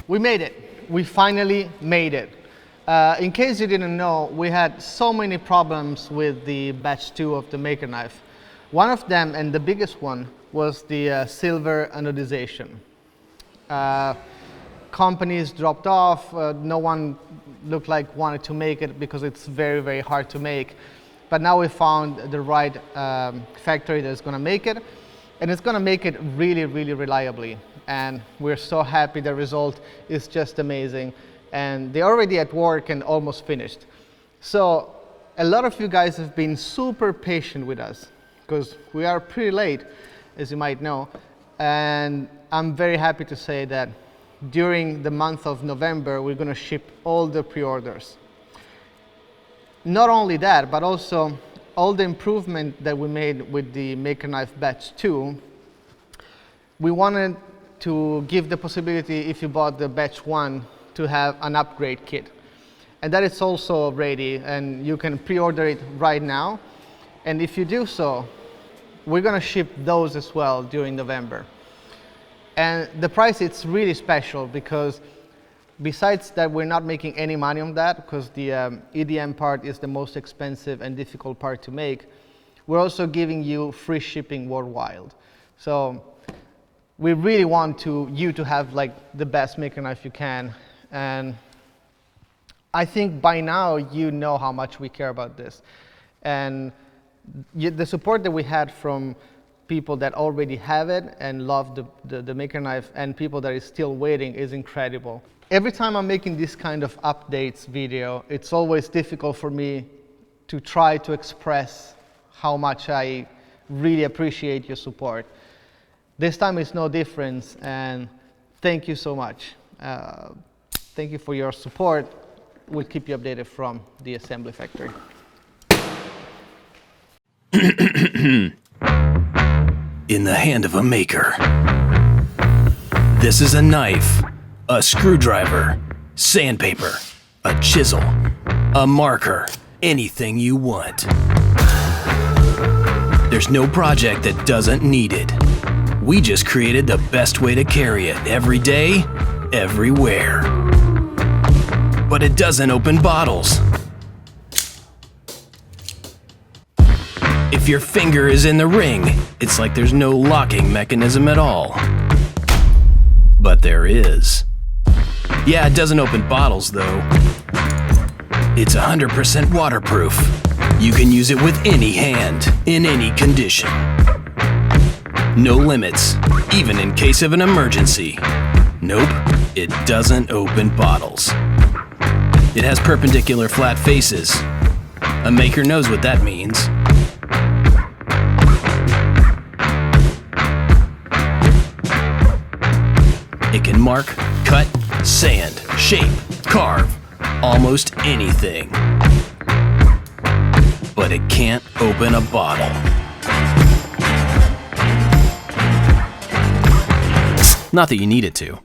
We made it. We finally made it. In case you didn't know, we had so many problems with the batch 2 of the Maker Knife. One of them, and the biggest one, was the silver anodization. Companies dropped off, no one looked like wanted to make it because it's very, very hard to make. But now we found the right factory that's gonna make it, and it's gonna make it really, really reliably. And we're so happy. The result is just amazing. And they're already at work and almost finished. So a lot of you guys have been super patient with us because we are pretty late, as you might know. And I'm very happy to say that during the month of November, we're gonna ship all the pre-orders. Not only that, but also all the improvement that we made with the Maker Knife Batch 2, we wanted to give the possibility, if you bought the Batch 1, to have an upgrade kit. And that is also ready, and you can pre-order it right now. And if you do so, we're gonna ship those as well during November. And the price, it's really special because besides that we're not making any money on that, because the EDM part is the most expensive and difficult part to make, we're also giving you free shipping worldwide. So we really want you to have like the best Maker Knife you can. And I think by now you know how much we care about this. And the support that we had from people that already have it and love the Maker Knife and people that are still waiting is incredible. Every time I'm making this kind of updates video, it's always difficult for me to try to express how much I really appreciate your support. This time it's no difference, and thank you so much. Thank you for your support. We'll keep you updated from the assembly factory. In the hand of a maker. This is a knife, a screwdriver, sandpaper, a chisel, a marker, anything you want. There's no project that doesn't need it. We just created the best way to carry it every day, everywhere. But it doesn't open bottles. If your finger is in the ring, it's like there's no locking mechanism at all. But there is. Yeah, it doesn't open bottles though. It's 100% waterproof. You can use it with any hand, in any condition. No limits, even in case of an emergency. Nope, it doesn't open bottles. It has perpendicular flat faces. A maker knows what that means. It can mark, cut, sand, shape, carve, almost anything. But it can't open a bottle. Not that you need it to.